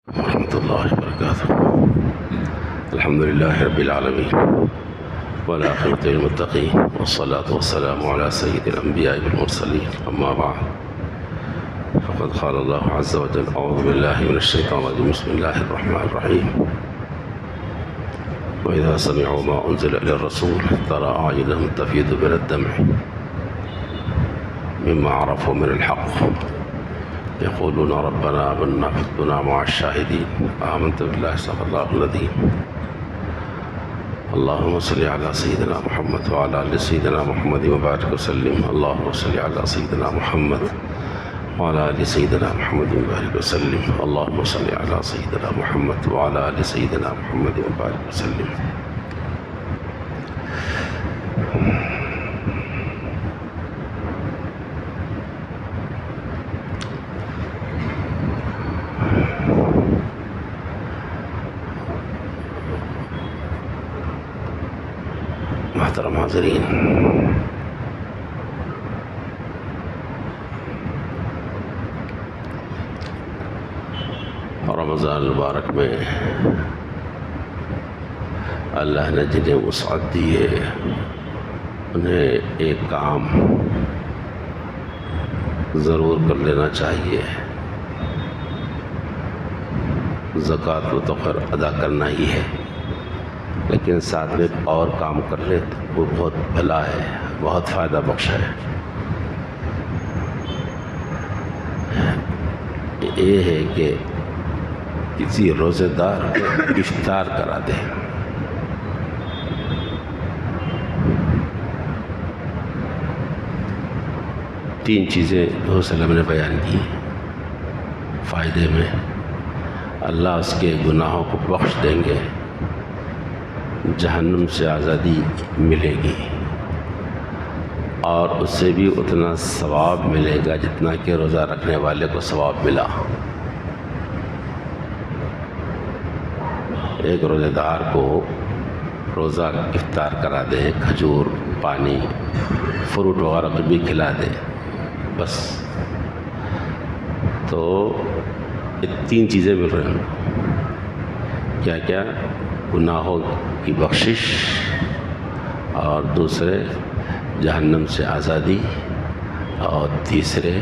ورحمۃ اللہ وبرکاتہ۔ الحمد للہ رب العالمین والعاقبۃ للمتقین والصلاة والسلام علی سید الانبیاء والمرسلین، اما بعد فقد قال اللہ عز وجل اعوذ باللہ من الشیطان الرجیم، بسم اللہ الرحمن الرحیم۔ وإذا سمعوا ما أنزل إلى الرسول ترى أعينهم تفيض من الدمع مما عرفوا من الحق يقولون ربنا آمنا فاكتبنا مع الشاهدين آمنت بالله صدق الله العظيم۔ اللهم صل على سيدنا محمد وعلى آل سيدنا محمد وبارك وسلم۔ اللهم صل على سيدنا محمد وعلى آل سيدنا محمد وبارك وسلم۔ اللهم صل على سيدنا محمد وعلى آل سيدنا محمد وبارك وسلم۔ محترم حاضرین، رمضان المبارک میں اللہ نے جنہیں وسعت دی ہے انہیں ایک کام ضرور کر لینا چاہیے۔ زکوٰۃ و تخر ادا کرنا ہی ہے، لیکن ساتھ میں اور کام کر لے تو وہ بہت بھلا ہے، بہت فائدہ بخش ہے۔ یہ ہے کہ کسی روزے دار کو افطار کرا دے۔ تین چیزیں حضور صلی اللہ علیہ وسلم نے بیان کی فائدے میں۔ اللہ اس کے گناہوں کو بخش دیں گے، جہنم سے آزادی ملے گی، اور اس سے بھی اتنا ثواب ملے گا جتنا کہ روزہ رکھنے والے کو ثواب ملا۔ ایک روزہ دار کو روزہ افطار کرا دے، کھجور، پانی، فروٹ وغیرہ کچھ بھی کھلا دے، بس تو یہ تین چیزیں مل رہی ہیں۔ کیا کیا؟ گناہوں کی بخشش، اور دوسرے جہنم سے آزادی، اور تیسرے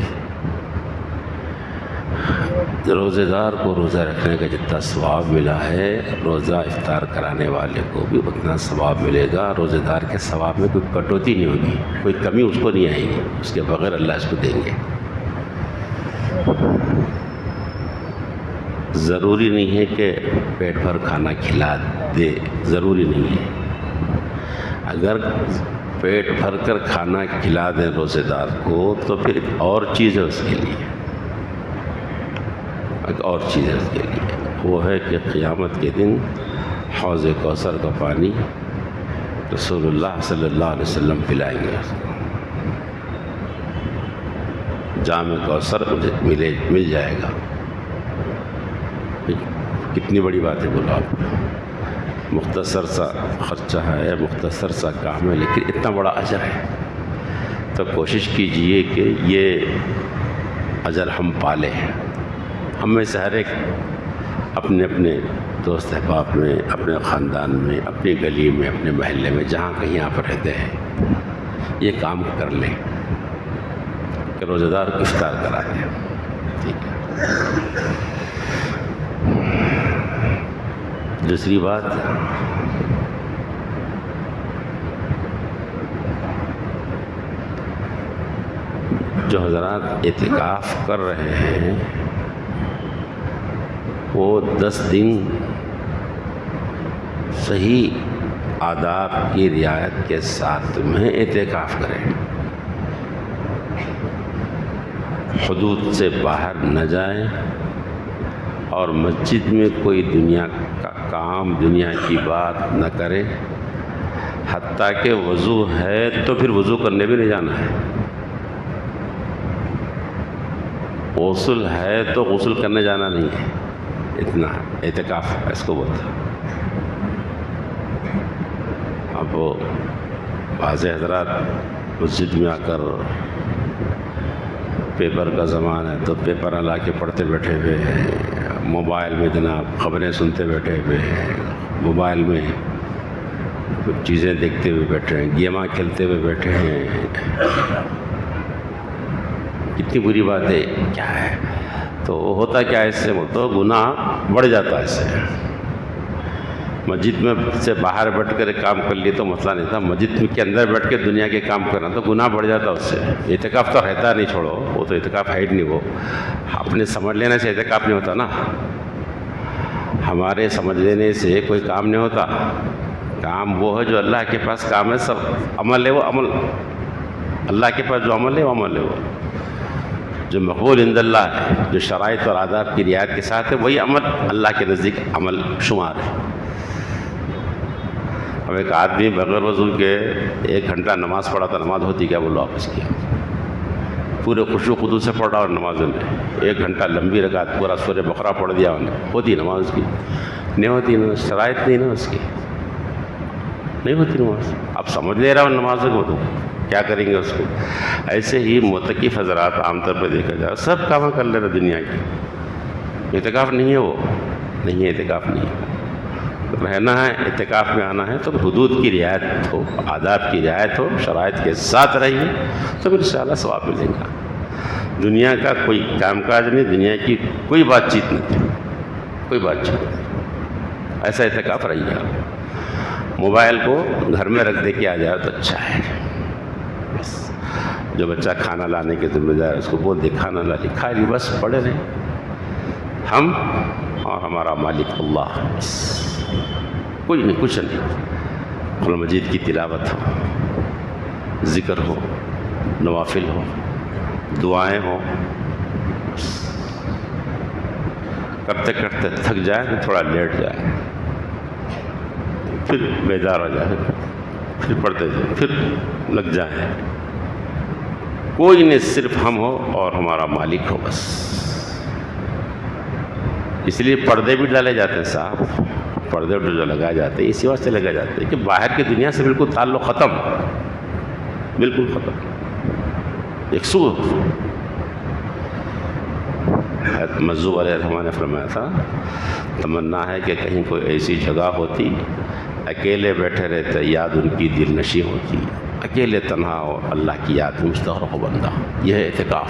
روزے دار کو روزہ رکھنے کا جتنا ثواب ملا ہے روزہ افطار کرانے والے کو بھی اتنا ثواب ملے گا۔ روزے دار کے ثواب میں کوئی کٹوتی نہیں ہوگی، کوئی کمی اس کو نہیں آئے گی، اس کے بغیر اللہ اس کو دیں گے۔ ضروری نہیں ہے کہ پیٹ بھر کھانا کھلا دے، ضروری نہیں ہے۔ اگر پیٹ بھر کر کھانا کھلا دیں روزے دار کو تو پھر ایک اور چیز ہے اس کے لیے، ایک اور چیز ہے اس کے لیے، وہ ہے کہ قیامت کے دن حوض کوثر کا پانی رسول اللہ صلی اللہ علیہ وسلم پلائیں گے۔ جام کوثر مل جائے گا۔ کتنی بڑی بات ہے بولو آپ، مختصر سا خرچہ ہے، مختصر سا کام ہے، لیکن اتنا بڑا اجر ہے۔ تو کوشش کیجئے کہ یہ اجر ہم پالیں۔ ہم میں سے ہر ایک اپنے اپنے دوست احباب میں، اپنے خاندان میں، اپنی گلی میں، اپنے محلے میں، جہاں کہیں آپ رہتے ہیں، یہ کام کر لیں کہ روزہ دار کو افطار کرا دیں۔ ٹھیک ہے۔ دوسری بات، جو حضرات اعتکاف کر رہے ہیں وہ 10 دن صحیح آداب کی رعایت کے ساتھ میں اعتکاف کریں، حدود سے باہر نہ جائیں، اور مسجد میں کوئی دنیا کا کام، دنیا کی بات نہ کریں۔ حتیٰ کہ وضو ہے تو پھر وضو کرنے بھی نہیں جانا ہے، غسل ہے تو غسل کرنے جانا نہیں ہے۔ اتنا اعتکاف اس کو بولتا ہے۔ اب بعض حضرات مسجد میں آ کر پیپر کا زمانہ ہے تو پیپر لا کے پڑھتے بیٹھے ہوئے ہیں، موبائل میں جناب خبریں سنتے بیٹھے ہوئے ہیں، موبائل میں چیزیں دیکھتے ہوئے بیٹھے ہیں، گیماں کھیلتے ہوئے بیٹھے ہیں. کتنی بری بات ہے، کیا ہے. تو ہوتا کیا ہے اس سے، تو گناہ بڑھ جاتا ہے اس سے. مسجد میں سے باہر بیٹھ کر کام کر لیے تو مسئلہ نہیں تھا، مسجد کے اندر بیٹھ کے دنیا کے کام کرنا تو گناہ بڑھ جاتا اس سے. اعتکاف تو رہتا نہیں، چھوڑو، وہ تو اعتکاف ہے ہی نہیں. وہ اپنے سمجھ لینے سے اعتکاف نہیں ہوتا نا. ہمارے سمجھ لینے سے کوئی کام نہیں ہوتا. کام وہ ہے جو اللہ کے پاس کام ہے. سب عمل ہے، وہ عمل اللہ کے پاس جو عمل ہے وہ عمل ہے، وہ جو مقبول عند اللہ ہے، جو شرائط اور آداب کی رعایت کے ساتھ ہے، وہی عمل اللہ کے نزدیک عمل شمار ہے. اب ایک آدمی بغیر وضو کے 1 گھنٹہ نماز پڑھا تو نماز ہوتی کیا؟ بولو آپ اس کی. پورے خشوع و خضوع سے پڑھا اور نمازوں میں 1 گھنٹہ لمبی رکعت پورا سورہ بقرہ پڑھ دیا انہیں، ہوتی نماز کی؟ نہیں ہوتی. شرائط نہیں نا اس کی، نہیں ہوتی نماز. آپ سمجھ لے رہا ہوں نماز کو، تو کیا کریں گے اس کو؟ ایسے ہی معتکف حضرات عام طور پہ دیکھا جائے سب کام کر لے رہے دنیا کی. اعتکاف نہیں ہے، وہ نہیں ہے، اعتکاف نہیں ہے. رہنا ہے، اعتکاف میں آنا ہے تو حدود کی رعایت ہو، آداب کی رعایت ہو، شرائط کے ساتھ رہیے تو پھر انشاءاللہ ثواب ملے گا. دنیا کا کوئی کام کاج نہیں، دنیا کی کوئی بات چیت نہیں، کوئی بات چیت نہیں. ایسا اعتکاف رہیے. آپ موبائل کو گھر میں رکھ دے کے آ جائے تو اچھا ہے. بس جو بچہ کھانا لانے کے ذمہ دار ہے اس کو بول دے کھانا لا لے، کھا لی، بس پڑھے رہے ہم اور ہمارا مالک اللہ. بس کوئی نہیں، کچھ نہیں. قرآن مجید کی تلاوت ہو، ذکر ہو، نوافل ہو، دعائیں ہوں. کرتے کرتے تھک جائے تو تھوڑا لیٹ جائے، پھر بیدار ہو جائے، پھر پڑھتے جائیں، پھر لگ جائیں. کوئی نہیں، صرف ہم ہو اور ہمارا مالک ہو بس. اس لیے پردے بھی ڈالے جاتے ہیں صاحب، پردے جو لگائے جاتے ہیں اسی واسطے لگائے جاتے ہیں کہ باہر کی دنیا سے بالکل تعلق ختم، بالکل ختم. ایک سو مزو علیہ الرحمٰن نے فرمایا تھا، تمنا ہے کہ کہیں کوئی ایسی جگہ ہوتی، اکیلے بیٹھے رہتے، یاد ان کی دل نشیں ہوتی. اکیلے تنہا اور اللہ کی یاد میں مستغرق ہو بندہ. یہ ہے اعتکاف.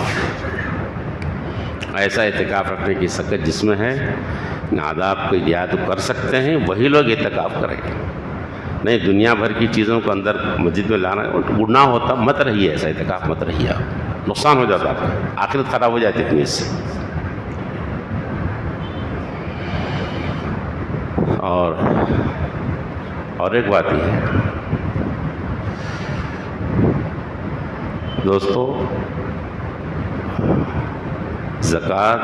ایسا اعتکاف رکھنے کی سکت جس میں ہے، آداب کو یاد کر سکتے ہیں وہی لوگ اعتکاف کریں. نہیں دنیا بھر کی چیزوں کو اندر مسجد میں لانا گناہ ہوتا، مت رہیے. ایسا اعتکاف مت رہیے، آپ نقصان ہو جاتا، آپ آخرت خراب ہو جاتی اتنی اس سے. اور ایک بات یہ ہے دوستو، زکوٰۃ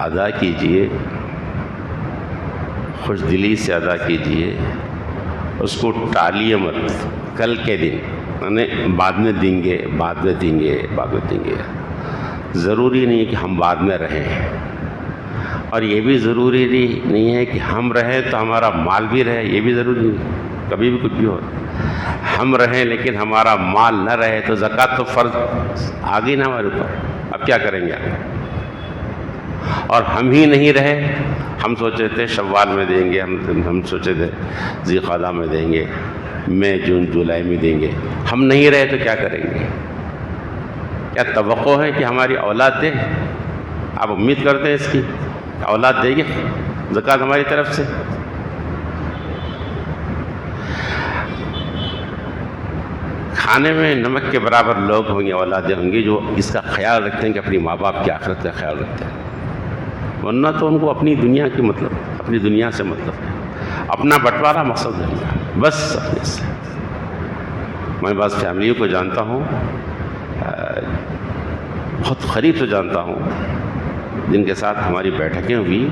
ادا کیجئے، خوش دلی سے ادا کیجئے، اس کو ٹالیے مت. کل کے دن یعنی بعد میں دیں گے، بعد میں دیں گے، بعد میں دیں گے. ضروری نہیں ہے کہ ہم بعد میں رہیں، اور یہ بھی ضروری نہیں ہے کہ ہم رہیں تو ہمارا مال بھی رہے. یہ بھی ضروری نہیں، کبھی بھی کچھ بھی ہو. ہم رہیں لیکن ہمارا مال نہ رہے تو زکوٰۃ تو فرض آ گئی نا ہمارے اوپر. اب کیا کریں گے؟ اور ہم ہی نہیں رہے، ہم سوچے تھے شوال میں دیں گے، ہم سوچے تھے ذی القعدہ میں دیں گے، مئی جون جولائی میں دیں گے. ہم نہیں رہے تو کیا کریں گے؟ کیا توقع ہے کہ ہماری اولاد دے؟ آپ امید کرتے ہیں اس کی اولاد دے گی زکوٰۃ ہماری طرف سے؟ کھانے میں نمک کے برابر لوگ ہوں گے، اولادیں ہوں گی جو اس کا خیال رکھتے ہیں کہ اپنی ماں باپ کی آخرت کا خیال رکھتے ہیں. ورنہ تو ان کو اپنی دنیا کی مطلب، اپنی دنیا سے مطلب ہے، اپنا بٹوارا مقصد ہے بس. اپنے سے میں بعض فیملیوں کو جانتا ہوں، بہت قریب سے جانتا ہوں، جن کے ساتھ ہماری بیٹھکیں ہوئی.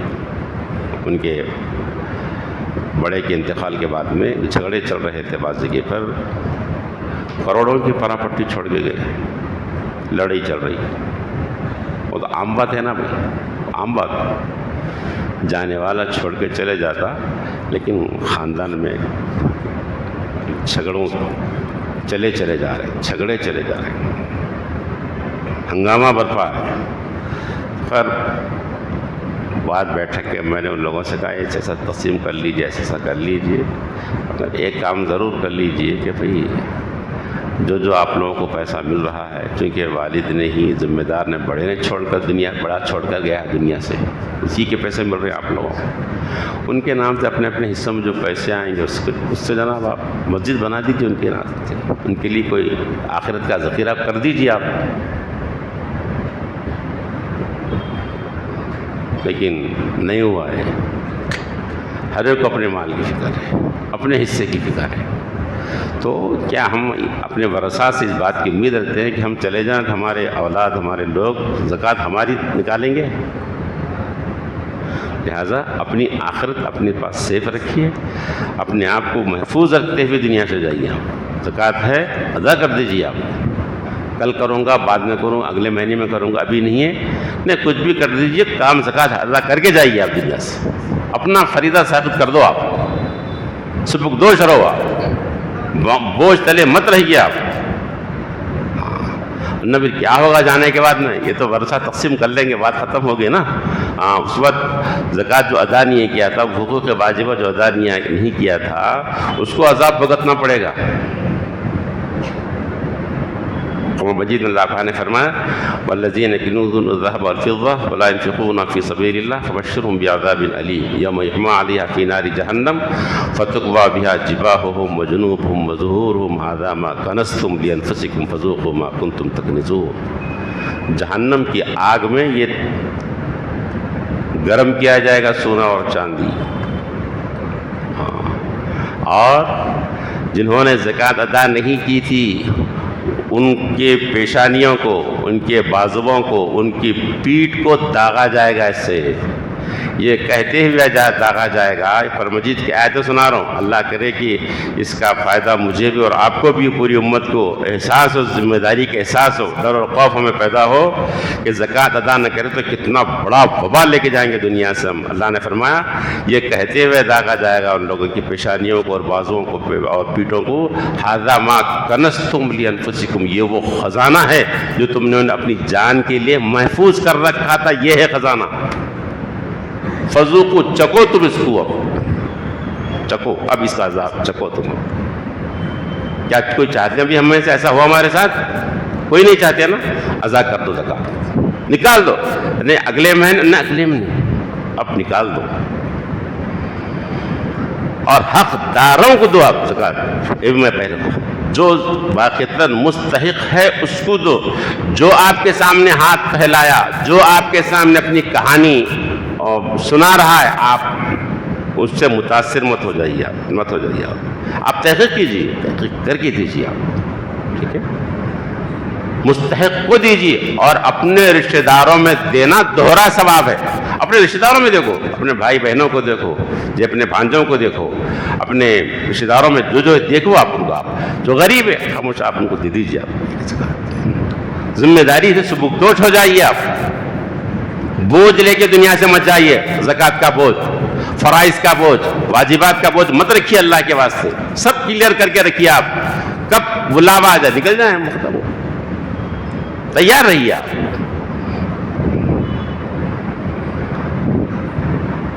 ان کے بڑے کے انتقال کے بعد میں جھگڑے چل رہے تھے بعض جگہ پر، کروڑوں کی پراپرٹی چھوڑ کے گئے، لڑائی چل رہی. وہ تو عام بات ہے نا بھائی، عام بات. جانے والا چھوڑ کے چلے جاتا، لیکن خاندان میں جھگڑوں چلے جا رہے، جھگڑے چلے جا رہے، ہنگامہ برپا ہے. خیر بعد بیٹھک کے میں نے ان لوگوں سے کہا ایسا تقسیم کر لیجیے، ایسا کر لیجیے، مگر ایک کام ضرور کر لیجیے کہ بھئی جو آپ لوگوں کو پیسہ مل رہا ہے، چونکہ والد نے ہی، ذمہ دار نے، بڑے نے چھوڑ کر بڑا چھوڑ کر گیا ہے دنیا سے، اسی کے پیسے مل رہے ہیں آپ لوگوں کو، ان کے نام سے اپنے اپنے حصوں میں جو پیسے آئیں گے اس سے جناب آپ مسجد بنا دیجیے ان کے نام سے، ان کے لیے کوئی آخرت کا ذخیرہ کر دیجیے آپ۔ لیکن نہیں ہوا ہے، ہر ایک کو اپنے مال کی فکر ہے، اپنے حصے کی فکر ہے۔ تو کیا ہم اپنے ورثاء سے اس بات کی امید رکھتے ہیں کہ ہم چلے جائیں تو ہمارے اولاد، ہمارے لوگ زکوٰۃ ہماری نکالیں گے؟ لہٰذا اپنی آخرت اپنے پاس سیف رکھیے، اپنے آپ کو محفوظ رکھتے ہوئے دنیا سے جائیے۔ آپ زکوٰۃ ہے ادا کر دیجیے، آپ کل کروں گا، بعد میں کروں، اگلے مہینے میں کروں گا، ابھی نہیں ہے، نہیں کچھ بھی کر دیجیے، کام زکوٰۃ ادا کر کے جائیے آپ دنیا سے، اپنا فریضہ ثابت کر دو، آپ سبکدوش رہو، آپ بوجھ تلے مت رہیے آپ۔ نہ پھر کیا ہوگا جانے کے بعد میں، یہ تو ورثہ تقسیم کر لیں گے، بات ختم ہوگی نا۔ اس وقت زکوٰۃ جو ادا نہیں کیا تھا، حقوق واجبہ جو ادا نہیں کیا تھا، اس کو عذاب بھگتنا پڑے گا۔ قرآن مجید میں اللہ تعالیٰ نے فرمایا والذین یکنزون الذهب والفضة ولا ينفقونها في سبيل الله فبشرهم بعذاب أليم يوم يحمى عليها في نار جهنم فتقوى بها جباههم وجنوبهم وظهورهم هذا ما كنزتم لأنفسكم فذوقوا ما كنتم تكنزون۔ جہنم کی آگ میں یہ گرم کیا جائے گا سونا اور چاندی، اور جنہوں نے زکوٰۃ ادا نہیں کی تھی ان کے پیشانیوں کو، ان کے بازوؤں کو، ان کی پیٹھ کو داغا جائے گا اس سے۔ یہ کہتے ہوئے داغا جائے گا، قرآن مجید کی آیتیں سنا رہا ہوں، اللہ کرے کہ اس کا فائدہ مجھے بھی اور آپ کو بھی، پوری امت کو احساس ہو، ذمہ داری کا احساس ہو، ڈر اور خوف ہمیں پیدا ہو کہ زکوٰۃ ادا نہ کرے تو کتنا بڑا وبال لے کے جائیں گے دنیا سے ہم۔ اللہ نے فرمایا یہ کہتے ہوئے داغا جائے گا ان لوگوں کی پیشانیوں کو اور بازوؤں کو اور پیٹھوں کو، ھذا ما کنزتم لانفسکم، یہ وہ خزانہ ہے جو تم نے اپنی جان کے لیے محفوظ کر رکھا تھا، یہ ہے خزانہ۔ فذوقوا، چکو تم اس کو، اب چکو، اب اس کا عذاب چکو تم۔ کیا کوئی چاہتے ہیں بھی ہم میں سے ایسا ہوا ہمارے ساتھ؟ کوئی نہیں چاہتے نا۔ ادا کر دو زکوٰۃ، نکال دو، نہیں اگلے مہینے، نہ اگلے مہینے، اب نکال دو، اور حق داروں کو دو آپ زکوٰۃ۔ یہ میں پہلے جو واقعتاً مستحق ہے اس کو دو، جو آپ کے سامنے ہاتھ پھیلایا، جو آپ کے سامنے اپنی کہانی اور سنا رہا ہے، آپ اس سے متاثر مت ہو جائیے، آپ تحقیق کیجیے، تحقیق کر کے دیجیے آپ، ٹھیک ہے، مستحق کو دیجیے، اور اپنے رشتہ داروں میں دینا دوہرا ثواب ہے۔ اپنے رشتہ داروں میں دیکھو، اپنے بھائی بہنوں کو دیکھو، جی اپنے بھانجوں کو دیکھو، اپنے رشتہ داروں میں جو دیکھو آپ ان کو، آپ جو غریب ہے خاموش آپ ان کو دے دیجیے، آپ ذمہ داری سے سبکدوش ہو جائیے، آپ بوجھ لے کے دنیا سے مت جائیے، زکوٰۃ کا بوجھ، فرائض کا بوجھ، واجبات کا بوجھ مت رکھیے، اللہ کے واسطے سب کلیئر کر کے رکھیے، آپ کب بلاوا آ جائے نکل جائیں، مختم تیار رہیے آپ۔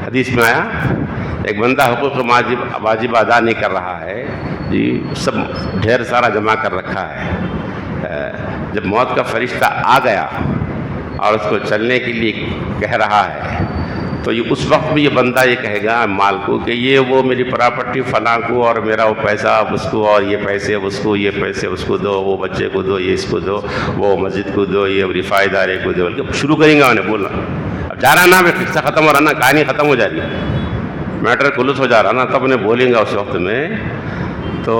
حدیث میں آیا ایک بندہ حقوق واجب ادا نہیں کر رہا ہے، جی سب ڈھیر سارا جمع کر رکھا ہے، جب موت کا فرشتہ آ گیا اور اس کو چلنے کے لیے کہہ رہا ہے، تو یہ اس وقت بھی یہ بندہ یہ کہے گا مال کو کہ یہ وہ میری پراپرٹی فلاں کو، اور میرا وہ پیسہ اس کو، اور یہ پیسے اس کو، یہ پیسے اس کو دو، وہ بچے کو دو، یہ اس کو دو، وہ مسجد کو دو، یہ رفائی ادارے کو دو، بلکہ شروع کریں گا انہیں بولنا۔ اب جا رہا نا، قصہ ختم ہو رہا نا، کہانی ختم ہو جا رہی ہے، میٹر خلوص ہو جا رہا نا، تب انہیں بولیں گا اس وقت میں، تو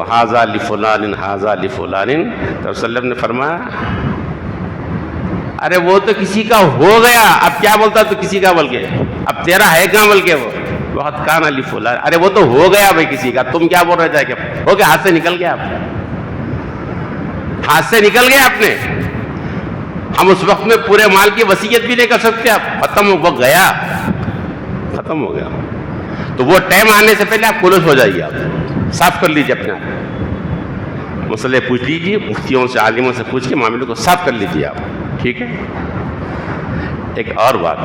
ھذا لفلان ھذا لفلان، تو رسول اللہ نے فرمایا ارے وہ تو کسی کا ہو گیا، اب کیا بولتا تو کسی کا، بول کے اب تیرا ہے کہاں، بول کے وہ وقت کان علی فلان، ارے وہ تو ہو گیا بھائی کسی کا، تم کیا بول رہے جائے کہ ہو گیا، ہاتھ سے نکل گیا، آپ ہاتھ سے نکل گیا آپ نے۔ ہم اس وقت میں پورے مال کی وصیت بھی نہیں کر سکتے، آپ ختم ہو گیا، ختم ہو گیا۔ تو وہ ٹائم آنے سے پہلے آپ خلوص ہو جائیے، آپ صاف کر لیجیے اپنے آپ، مسئلے پوچھ لیجیے، مفتیوں سے عالموں سے پوچھ کے معاملے کو صاف کر لیجیے آپ، ٹھیک ہے۔ ایک اور بات،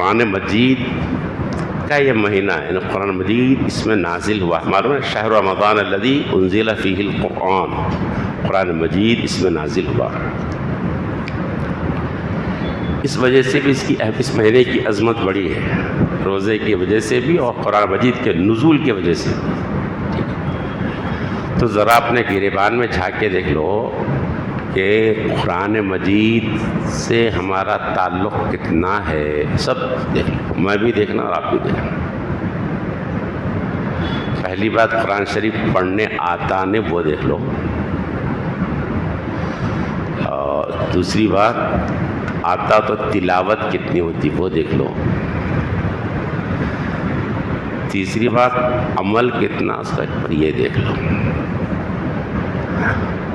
قرآن مجید کا یہ مہینہ ہے، یعنی قرآن مجید اس میں نازل ہوا، معلوم ہے شہر رمضان الذی انزل فیہ القرآن، قرآن مجید اس میں نازل ہوا، اس وجہ سے بھی اس مہینے کی عظمت بڑی ہے، روزے کی وجہ سے بھی اور قرآن مجید کے نزول کی وجہ سے بھی۔ تو ذرا اپنے گریبان میں جھانک کے دیکھ لو کہ قرآن مجید سے ہمارا تعلق کتنا ہے، سب دیکھ لو، میں بھی دیکھنا اور آپ بھی دیکھنا۔ پہلی بات قرآن شریف پڑھنے آتا نے وہ دیکھ لو، اور دوسری بات آتا تو تلاوت کتنی ہوتی وہ دیکھ لو، تیسری بات عمل کتنا اس کا یہ دیکھ لو۔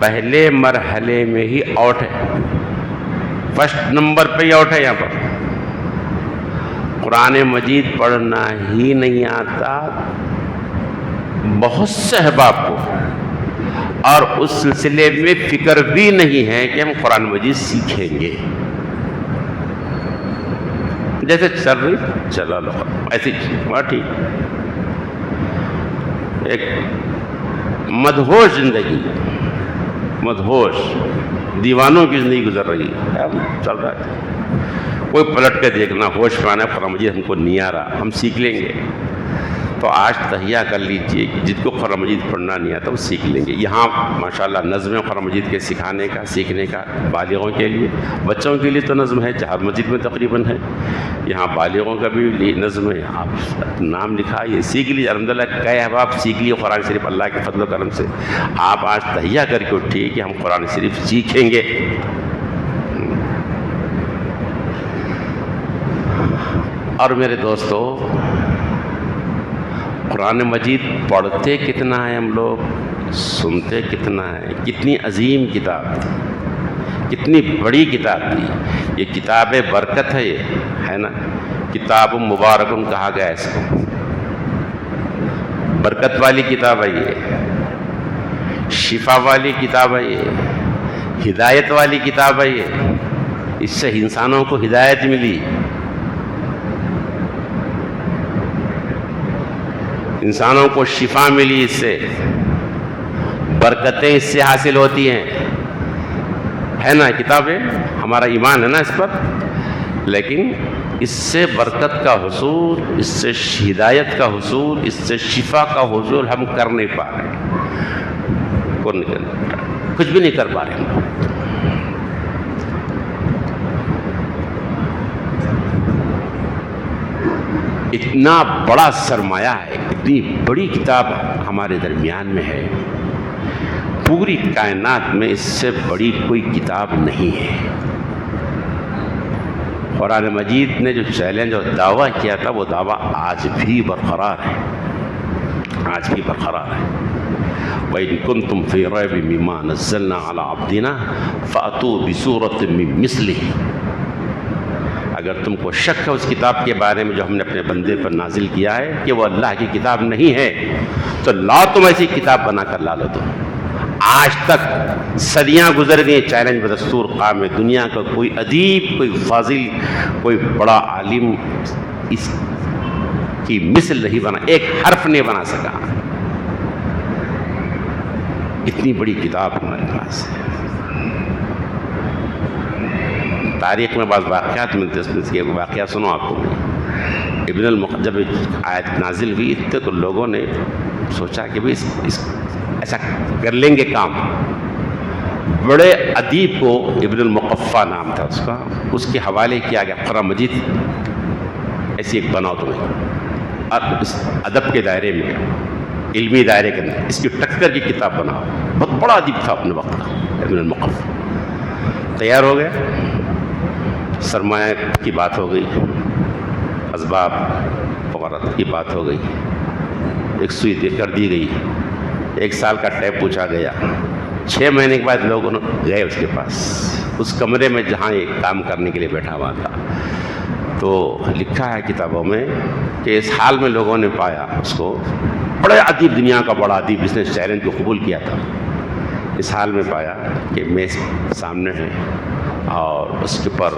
پہلے مرحلے میں ہی آؤٹ ہے، فرسٹ نمبر پہ ہی آؤٹ ہے یہاں پر۔ قرآن مجید پڑھنا ہی نہیں آتا بہت سے احباب کو، اور اس سلسلے میں فکر بھی نہیں ہے کہ ہم قرآن مجید سیکھیں گے، جیسے چل رہی چلا لو ایسی ٹھیک، ایک مدہوش زندگی، مدہوش دیوانوں کی زندگی گزر رہی ہے، چل رہا ہے، کوئی پلٹ کے دیکھنا ہوش میں آنا قرآن مجید ہم کو نہیں آ رہا، ہم سیکھ لیں گے۔ تو آج تہیہ کر لیجئے کہ جن کو قرآن مجید پڑھنا نہیں آتا وہ سیکھ لیں گے۔ یہاں ماشاءاللہ نظم ہے قرآن مجید کے سکھانے کا، سیکھنے کا، بالغوں کے لیے، بچوں کے لیے تو نظم ہے جہاں مسجد میں تقریباً ہے، یہاں بالغوں کا بھی نظم ہے، آپ نام لکھا یہ سیکھ لیجیے۔ الحمدللہ کئی احباب سیکھ لیے قرآن شریف اللہ کے فضل و کرم سے۔ آپ آج تہیہ کر کے اٹھیے کہ ہم قرآن شریف سیکھیں گے۔ اور میرے دوستو، قرآن مجید پڑھتے کتنا ہے ہم لوگ، سنتے کتنا ہے، کتنی عظیم کتاب تھی، کتنی بڑی کتاب تھی، یہ کتاب برکت ہے، یہ ہے نا، کتاب مبارکم کہا گیا اس کو، برکت والی کتاب ہے یہ، شفا والی کتاب ہے یہ، ہدایت والی کتاب ہے یہ، اس سے انسانوں کو ہدایت ملی، انسانوں کو شفا ملی، اس سے برکتیں اس سے حاصل ہوتی ہیں، ہے نا کتابیں، ہمارا ایمان ہے نا اس پر، لیکن اس سے برکت کا حصول، اس سے ہدایت کا حصول، اس سے شفا کا حصول ہم کر نہیں پا رہے، کچھ بھی نہیں کر پا رہے ہم۔ اتنا بڑا سرمایہ ہے، اتنی بڑی کتاب ہمارے درمیان میں ہے، پوری کائنات میں اس سے بڑی کوئی کتاب نہیں ہے۔ قرآن مجید نے جو چیلنج اور دعویٰ کیا تھا وہ دعویٰ آج بھی برقرار ہے، آج بھی برقرار ہے۔ وَإِن كُنتُمْ فِي رَيْبٍ مِّمَّا نَزَّلْنَا عَلَىٰ عَبْدِنَا فَأْتُوا بِسُورَةٍ مِّن مِّثْلِهِ، اگر تم کو شک ہے اس کتاب کے بارے میں جو ہم نے اپنے بندے پر نازل کیا ہے کہ وہ اللہ کی کتاب نہیں ہے، تو لا تم ایسی کتاب بنا کر لا لو۔ تو آج تک صدیاں گزر گئی، چیلنج بدستور قائم ہے، دنیا کا کوئی ادیب، کوئی فاضل، کوئی بڑا عالم اس کی مثل نہیں بنا، ایک حرف نہیں بنا سکا، اتنی بڑی کتاب ہمارے پاس ہے۔ تاریخ میں بعض واقعات ملتے ہیں، اس کے واقعہ سنو آپ کو۔ جب آیت نازل ہوئی تو لوگوں نے سوچا کہ بھئی ایسا کر لیں گے کام۔ بڑے ادیب کو ابن المقفع نام تھا اس کا، اس کے حوالے کیا گیا قرآن مجید ایسی ایک بناؤ تمہیں، اور اس ادب کے دائرے میں، علمی دائرے کے اندر اس کی ٹکر کی کتاب بناؤ۔ بہت بڑا ادیب تھا اپنے وقت کا ابن المقفع۔ تیار ہو گیا، سرمایہ کی بات ہو گئی، اسباب وغیرہ کی بات ہو گئی، ایک سوئی دے کر دی گئی، 1 سال کا ٹائم پوچھا گیا، 6 مہینے کے بعد لوگ گئے اس کے پاس، اس کمرے میں جہاں یہ کام کرنے کے لیے بیٹھا ہوا تھا۔ تو لکھا ہے کتابوں میں کہ اس حال میں لوگوں نے پایا اس کو، بڑے ادیب، دنیا کا بڑا ادیب جس نے چیلنج کو قبول کیا تھا، اس حال میں پایا کہ میز سامنے ہے اور اس کے پر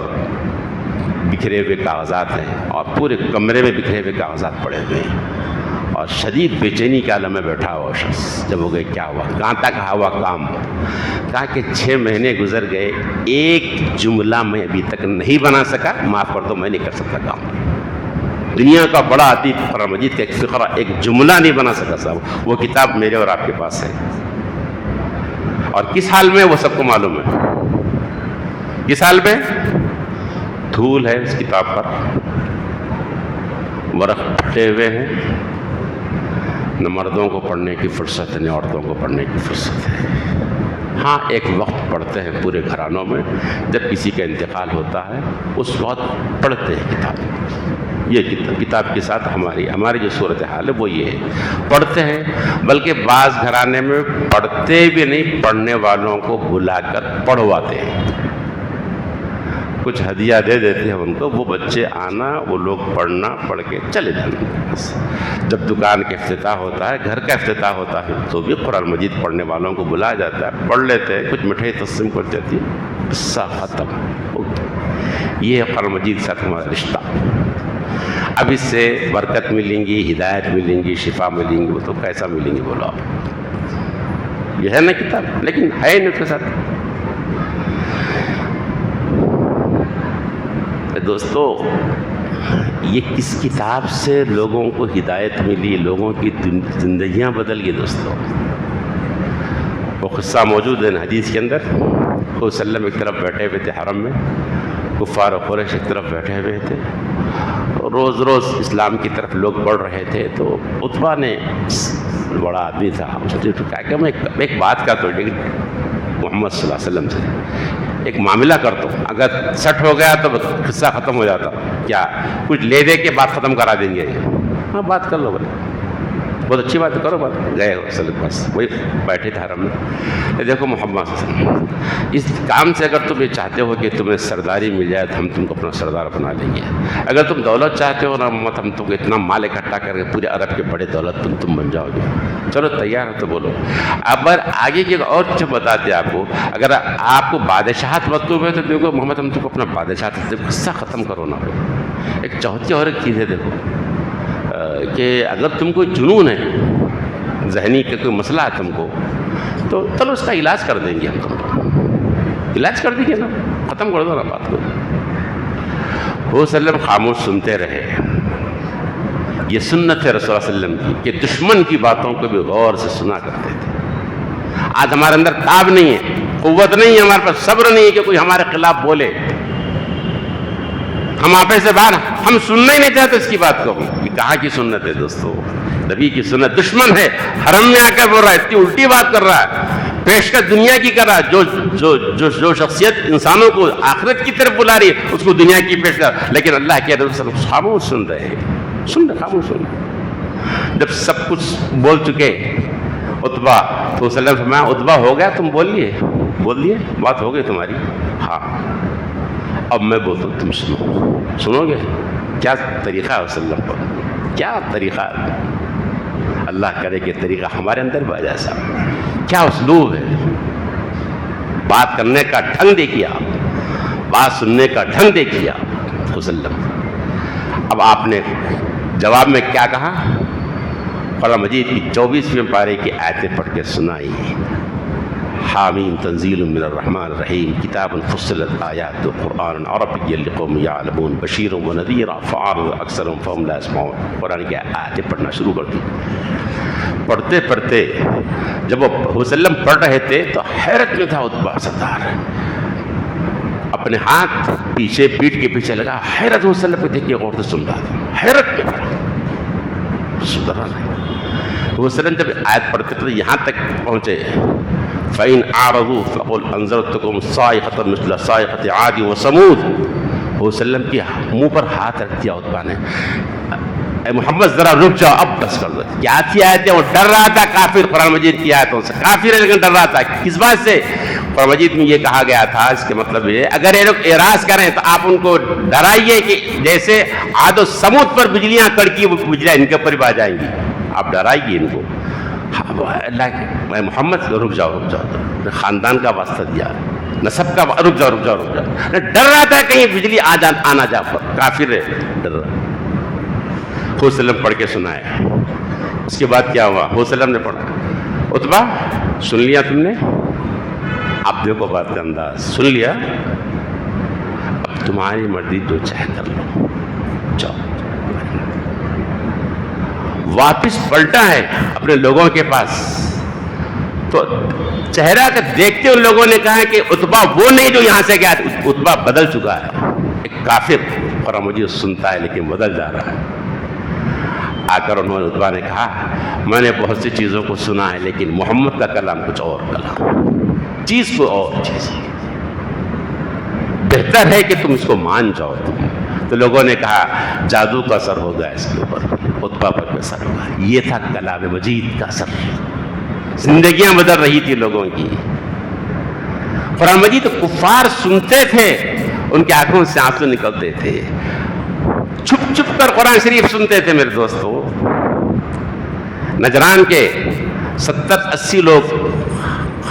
بکھرے ہوئے کاغذات ہیں اور پورے کمرے میں بکھرے ہوئے کاغذات پڑے ہوئے ہیں اور شدید بے چینی کے عالم میں بیٹھا ہوا شخص. جب ہو گئے کیا ہوا, کہاں تک ہوا کام, کہا کہ 6 مہینے گزر گئے, ایک جملہ میں ابھی تک نہیں بنا سکا, معاف کر دو میں نہیں کر سکتا کام. دنیا کا بڑا ادیب قرآن مجید کا ایک فقرہ, ایک جملہ نہیں بنا سکا صاحب. وہ کتاب میرے اور آپ کے پاس ہے, اور کس حال میں وہ سب کو معلوم ہے. کس حال میں؟ دھول ہے اس کتاب پر, ورق پھٹے ہوئے ہیں, نہ مردوں کو پڑھنے کی فرصت ہے نہ عورتوں کو پڑھنے کی فرصت ہے. ہاں ایک وقت پڑھتے ہیں پورے گھرانوں میں, جب کسی کا انتقال ہوتا ہے اس وقت پڑھتے ہیں کتاب. یہ کتاب کے ساتھ ہماری جو صورتحال ہے وہ یہ ہے, پڑھتے ہیں. بلکہ بعض گھرانے میں پڑھتے بھی نہیں, پڑھنے والوں کو بلا کر پڑھواتے ہیں. کچھ ہدیہ دے دیتے ہیں ان کو, وہ بچے آنا, وہ لوگ پڑھنا, پڑھ کے چلے جانا. بس جب دکان کا افتتاح ہوتا ہے, گھر کا افتتاح ہوتا ہے, تو بھی قرآن مجید پڑھنے والوں کو بلایا جاتا ہے, پڑھ لیتے ہیں, کچھ مٹھائی تقسیم کر جاتی ہے, قصہ ختم. یہ ہے قرآن مجید کے ساتھ ہمارا رشتہ. اب اس سے برکت ملیں گی, ہدایت ملیں گی, شفا ملیں گی, وہ تو کیسا ملیں گی بولو آپ. یہ ہے نا کتاب, لیکن ہے نہیں اس کے ساتھ. دوستو یہ کس کتاب سے لوگوں کو ہدایت ملی, لوگوں کی زندگیاں بدل گئی. دوستو وہ قصہ موجود ہے حدیث کے اندر. خود صلی اللہ علیہ وسلم ایک طرف بیٹھے ہوئے تھے حرم میں, کفار و قریش ایک طرف بیٹھے ہوئے تھے, روز روز اسلام کی طرف لوگ بڑھ رہے تھے. تو عتبہ نے, بڑا آدمی تھا, اس نے کہا کہ میں ایک بات کا تو محمد صلی اللہ علیہ وسلم سے ایک معاملہ کرتا ہوں, اگر سٹ ہو گیا تو قصہ ختم ہو جاتا. کیا کچھ لے دے کے بات ختم کرا دیں گے؟ ہاں بات کر لو بولے, بہت اچھی بات کرو. بات گئے وسلم بس وہی بیٹھے تھے حرم میں. دیکھو محمد صلی اللہ علیہ وسلم, اس کام سے اگر تم یہ چاہتے ہو کہ تمہیں سرداری مل جائے تو ہم تم کو اپنا سردار بنا لیں گے. اگر تم دولت چاہتے ہو نا محمد, ہم تم کو اتنا مال اکٹھا کر کے پورے عرب کے بڑے دولت تم بن جاؤ گے. چلو تیار ہے تو بولو. اب آگے کی اور چیز بتاتے آپ کو, اگر آپ کو بادشاہت مطلوب ہے تو دیکھو محمد ہم تم کو اپنا بادشاہت, قصہ ختم کرو نا. ایک چوتھی اور ایک چیز ہے دیکھو, کہ اگر تم کو جنون ہے, ذہنی کا کوئی مسئلہ ہے تم کو, تو چلو اس کا علاج کر دیں گے ہم تم کو. علاج کر دیں گے نا, ختم کر دو نا بات کو. وہ صلی اللہ علیہ وسلم خاموش سنتے رہے. یہ سنت ہے رسول اللہ صلی اللہ علیہ وسلم کی, کہ دشمن کی باتوں کو بھی غور سے سنا کرتے تھے. آج ہمارے اندر تاب نہیں ہے, قوت نہیں ہے, ہمارے پاس صبر نہیں ہے کہ کوئی ہمارے خلاف بولے. ہم آپے سے باہر, ہم سننا ہی نہیں چاہتے اس کی بات کو. یہ کہاں کی سنت ہے دوستو؟ نبی کی سنت. دشمن ہے, حرم میں آ کر بول رہا ہے, اتنی الٹی بات کر رہا ہے, پیشکش دنیا کی کر رہا ہے. جو شخصیت انسانوں کو آخرت کی طرف بلا رہی ہے, اس کو دنیا کی پیشکش. لیکن اللہ کے رسول خاموش سن رہے ہیں, خاموش سن رہے. جب سب کچھ بول چکے عتبہ, تو صلی اللہ علیہ وسلم فرمایا, عتبہ ہو گیا, تم بول لیے, بات ہو گئی تمہاری. ہاں اب میں بولتا ہوں, تم سنو گے. کیا طریقہ ہے صلی اللہ علیہ وسلم, کیا طریقہ ہے. اللہ کرے کہ طریقہ ہمارے اندر بھی آ جائے صاحب. کیا اسلوب ہے, بات کرنے کا ڈھنگ دیکھیے آپ, بات سننے کا ڈھنگ دیکھیے آپ صلی اللہ علیہ وسلم. اب آپ نے جواب میں کیا کہا؟ قرآن مجید کی 24ویں پارے کی آیتیں پڑھ کے سنائی. حامیم تنزیل من الرحمن الرحیم, کتاب فصلت آیات قرآن عربی لقوم یعلمون, بشیر و نذیر فاعرض اکثرهم فهم لا يسمعون. قرآن کی آیتیں پڑھنا شروع کر دی. پڑھتے پڑھتے جب وہ وسلم پڑھ رہے تھے تو حیرت میں تھا عتبہ سردار, اپنے ہاتھ پیچھے پیٹھ کے پیچھے لگا. حیرت وسلم کو دیکھ کے غور سے سن رہا تھا, حیرت میں تھا, سن رہا نہیں. وسلم جب آیت پڑھتے تو یہاں تک پہنچے, فَإِنْ أَعْرَضُوا فَقُلْ أَنذَرْتُكُمْ صَاعِقَةً مِثْلَ صَاعِقَةِ عَادٍ وَثَمُودَ. وسلم کے منہ پر ہاتھ رکھ دیا عتبہ نے, اے محمد ذرا رک جاؤ, اب بس کر دو. کیا تھی آیتیں؟ وہ ڈر رہا تھا کافر قرآن مجید کی آیتوں سے. کافر ہے لیکن ڈر رہا تھا. کس بات سے؟ قرآن مجید میں یہ کہا گیا تھا, اس کے مطلب یہ, اگر یہ لوگ اعراض کریں تو آپ ان کو ڈرائیے کہ جیسے عاد و سمود پر بجلیاں کڑکی, وہ بجلیاں ان کے اوپر بھی آ جائیں گی, آپ ڈرائیے ان کو. اللہ کے محمد رک جاؤ, خاندان کا واسطہ دیا, نہ سب کا رک جاؤ رک جاؤ رک جاؤ، ڈر رہا تھا کہیں بجلی آنا جا، کافر ہے ڈر رہا۔ حضور صلی اللہ علیہ وسلم پڑھ کے سنائے۔ اس کے بعد کیا ہوا؟ حضور صلی اللہ علیہ وسلم نے پڑھا، عتبہ سن لیا تم نے؟ اب دیکھو بات کا انداز، سن لیا، اب تمہاری مرضی جو چاہے کر لو، جاؤ۔ واپس پلٹا ہے اپنے لوگوں کے پاس، تو چہرہ کا دیکھتے ان لوگوں نے کہا کہ عتبہ وہ نہیں جو یہاں سے گیا، عتبہ بدل چکا ہے، ایک کافر قرآن مجید سنتا ہے لیکن بدل جا رہا ہے۔ آ کر انہوں نے عتبہ نے کہا میں نے بہت سی چیزوں کو سنا ہے لیکن محمد کا کلام کچھ اور کلام، چیز کو اور چیز، بہتر ہے کہ تم اس کو مان جاؤ۔ تو لوگوں نے کہا جادو کا اثر ہوگا اس کے اوپر، عتبہ پر اثر ہوگا۔ یہ تھا کلام مجید کا اثر، زندگیاں بدل رہی تھی لوگوں کی۔ قرآن مجید کفار سنتے تھے، ان کی آنکھوں سے آنسو نکلتے تھے، چھپ چھپ کر قرآن شریف سنتے تھے میرے دوستو۔ نجران کے 70-80 لوگ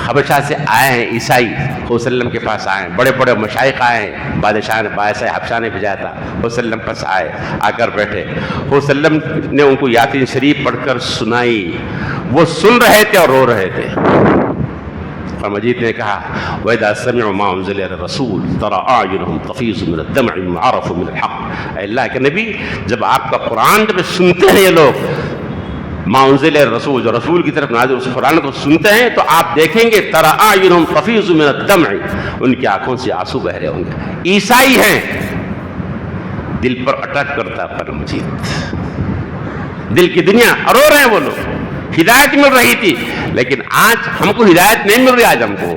حبشہ سے آئے ہیں، عیسائی حضور صلی اللہ علیہ وسلم کے پاس آئے ہیں، بڑے بڑے مشائخ آئے ہیں، بادشاہ نے باعث حبشہ نے بھیجا تھا، حضور صلی اللہ علیہ وسلم پاس آئے، آ کر بیٹھے، حضور صلی اللہ علیہ وسلم نے ان کو یاسین شریف پڑھ کر سنائی، وہ سن رہے تھے اور رو رہے تھے۔ قرآن مجید نے کہا وَإِذَا سَمِعُوا مَا أُنزِلَ إِلَى الرَّسُولِ تَرَىٰ أَعْيُنَهُمْ تَفِيضُ مِنَ الدَّمْعِ مِمَّا عَرَفُوا مِنَ الْحَقِّ۔ اے اللہ کے نبی، جب آپ کا قرآن جب سنتے ہیں یہ لوگ، مَا أُنزِلَ إِلَى الرَّسُولِ، جو رسول کی طرف نازل اس قرآن کو سنتے ہیں، تو آپ دیکھیں گے تَرَىٰ أَعْيُنَهُمْ تَفِيضُ مِنَ الدَّمْعِ، ان کی آنکھوں سے آنسو بہ رہے ہوں گے۔ عیسائی ہیں، دل پر اٹیک کرتا ہے قرآن مجید، دل کی دنیا رو رہے ہیں وہ لوگ۔ ہدایت مل رہی تھی لیکن آج ہم کو ہدایت نہیں مل رہی، آج ہم کو،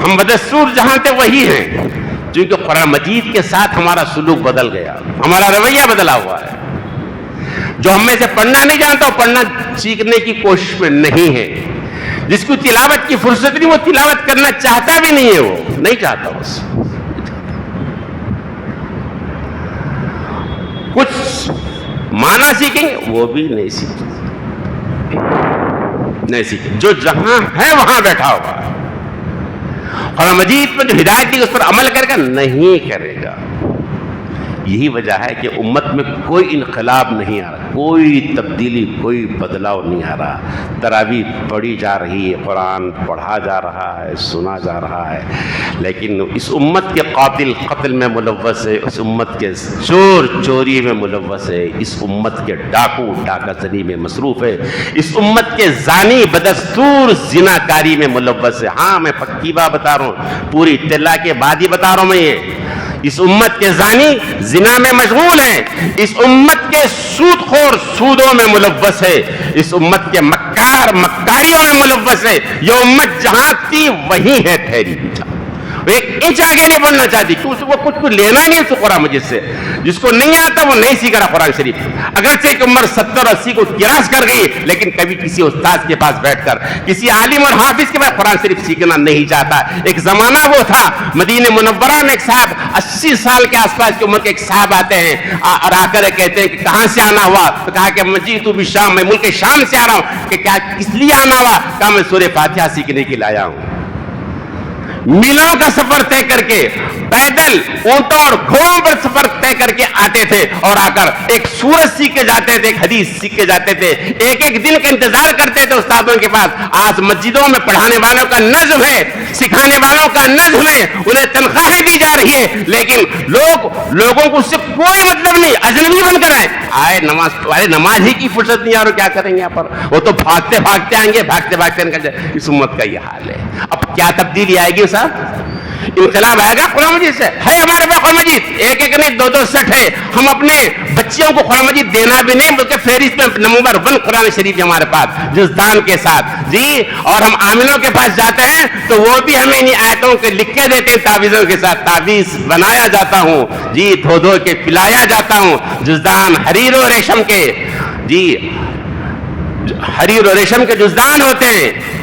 ہم بدستور جہاں تھے وہی ہیں، کیونکہ قرآن مجید کے ساتھ ہمارا سلوک بدل گیا، ہمارا رویہ بدلا ہوا ہے۔ جو ہم میں سے پڑھنا نہیں جانتا وہ پڑھنا سیکھنے کی کوشش میں نہیں ہے، جس کو تلاوت کی فرصت نہیں وہ تلاوت کرنا چاہتا بھی نہیں ہے، وہ نہیں چاہتا، بس کچھ معنی سیکھیں گے وہ بھی نہیں سیکھیں، نہیں سیکھیں، جو جہاں ہے وہاں بیٹھا ہوگا، قرآن مجید پر جو ہدایت کی اس پر عمل کرے گا نہیں کرے گا۔ یہی وجہ ہے کہ امت میں کوئی انقلاب نہیں آ رہا، کوئی تبدیلی، کوئی بدلاؤ نہیں آ رہا۔ تراویح پڑھی جا رہی ہے، قرآن پڑھا جا رہا ہے، سنا جا رہا ہے، لیکن اس امت کے قاتل قتل میں ملوث ہے، اس امت کے چور چوری میں ملوث ہے، اس امت کے ڈاکو ڈاکہ زنی میں مصروف ہے، اس امت کے زانی بدستور زنا کاری میں ملوث ہے۔ ہاں میں پکی بات بتا رہا ہوں، پوری اطلاع کے بعد ہی بتا رہا ہوں میں یہ، اس امت کے زانی زنا میں مشغول ہیں، اس امت کے سود خور سودوں میں ملوث ہے، اس امت کے مکار مکاریوں میں ملوث ہے۔ یہ امت جہاں تھی وہیں ہے ٹھہری ہوئی، ایک انچ آگے نہیں بڑھنا چاہتی، کیونکہ وہ کچھ لینا نہیں اس قرآن مجید سے، جس کو نہیں آتا وہ نہیں سیکھ رہا قرآن شریف۔ اگرچہ ایک عمر 70-80 کو کراس کر گئی، لیکن کبھی کسی استاد کے پاس بیٹھ کر، کسی عالم اور حافظ کے پاس قرآن شریف سیکھنا نہیں چاہتا۔ ایک زمانہ وہ تھا مدینہ منورہ میں ایک صاحب 80 سال کے آس پاس کی عمر کے ایک صاحب آتے ہیں اور آ کر کہتے ہیں کہ کہاں سے آنا ہوا؟ تو کہا کہ مجید بھی شام، میں ملک شام سے آ رہا ہوں۔ کہ کیا کس لیے آنا ہوا؟ کہا میں سورہ فاتحہ سیکھنے کے لیے آیا ہوں۔ میلوں کا سفر طے کر کے، پیدل اونٹوں اور گھوڑوں پر سفر طے کر کے آتے تھے، اور آ کر ایک سورت سیکھ کے جاتے تھے، ایک حدیث سیکھ کے جاتے تھے، ایک ایک دن کا انتظار کرتے تھے استادوں کے پاس۔ آج مسجدوں میں پڑھانے والوں کا نظم ہے، سکھانے والوں کا نظم ہے، انہیں تنخواہیں دی جا رہی ہے، لیکن لوگوں کو اس سے کوئی مطلب نہیں، اجنبی بن کر آئے نماز ہی کی فرصت نہیں، اور کیا کریں گے یہاں پر؟ وہ تو بھاگتے بھاگتے آئیں گے، بھاگتے بھاگتے نکل جائے۔ اس امت کا یہ حال ہے۔ اب کیا تبدیلی آئے گی صاحب؟ انقلاب آئے گا قرآن مجید سے؟ ہے ہمارے پاس قرآن مجید، ایک ایک نہیں 2-2 سیٹ ہے۔ ہم اپنے بچیوں کو قرآن مجید دینا بھی نہیں، بلکہ فہرست میں نمبر 1 قرآن شریف ہمارے پاس جزدان کے ساتھ جی۔ اور ہم عاملوں کے پاس جاتے ہیں تو وہ بھی ہمیں انہیں آیتوں کے لکھ کے دیتے ہیں، تعویذوں کے ساتھ تعویذ بنایا جاتا ہوں جی، دھو دھو کے پلایا جاتا ہوں۔ جزدان حریر و ریشم کے جی، حریر و ریشم کے جزدان ہوتے ہیں،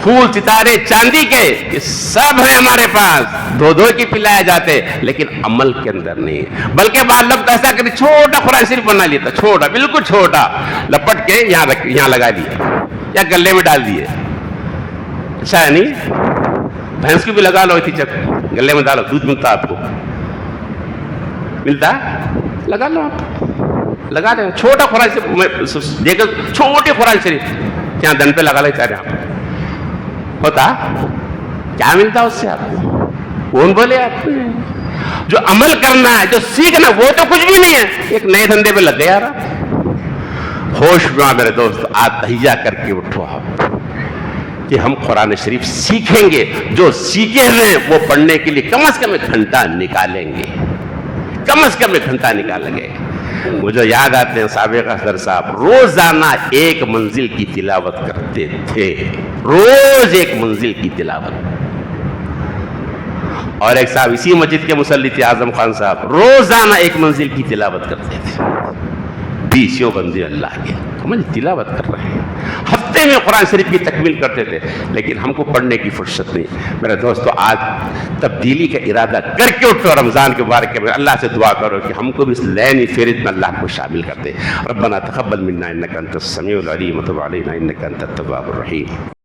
پھول ستارے چاندی کے، یہ سب ہیں ہمارے پاس، دھو دھو کے پلائے جاتے، لیکن عمل کے اندر نہیں۔ بلکہ بعض لوگ ایسا کرتے، چھوٹا قرآن شریف بنا لیتا، چھوٹا، بالکل چھوٹا، لپٹ کے یہاں لگا دیا یا گلے میں ڈال دیے، اچھا ہے نہیں؟ بھینس کی بھی لگا لو تھی جب گلے میں ڈالو دودھ ملتا آپ کو ملتا لگا لو آپ لگا دیں چھوٹا قرآن شریف دیکھ چھوٹے قرآن شریف کیا دن پہ لگا لیتے آپ ہوتا کیا ملتا اس سے آپ کو کون بولے آپ جو عمل کرنا ہے جو سیکھنا وہ تو کچھ بھی نہیں ہے ایک نئے دھندے پہ لگ گیا ہوش میں میرے دوست آج تہیا کر کے اٹھو آپ کہ ہم قرآن شریف سیکھیں گے جو سیکھے ہیں وہ پڑھنے کے لیے کم از کم ایک گھنٹہ نکالیں گے کم از کم ایک گھنٹہ نکالیں گے مجھے یاد آتے ہیں سابق اصغر صاحب روزانہ ایک منزل کی تلاوت کرتے تھے روز ایک منزل کی تلاوت اور ایک صاحب اسی مسجد کے مصلی تھے اعظم خان صاحب روزانہ ایک منزل کی تلاوت کرتے تھے 20 بندے اللہ کے ہم تلاوت کر رہے ہیں ہفتے میں قرآن شریف کی تکمیل کرتے تھے لیکن ہم کو پڑھنے کی فرصت نہیں میرے دوستو آج تبدیلی کا ارادہ کر کے اٹھو رمضان کے مبارک میں اللہ سے دعا کرو کہ ہم کو بھی اس لینی فہرست میں اللہ کو شامل کر دے ربنا تقبل منا انک انت السمیع العلیم وتب علینا انک انت التواب الرحیم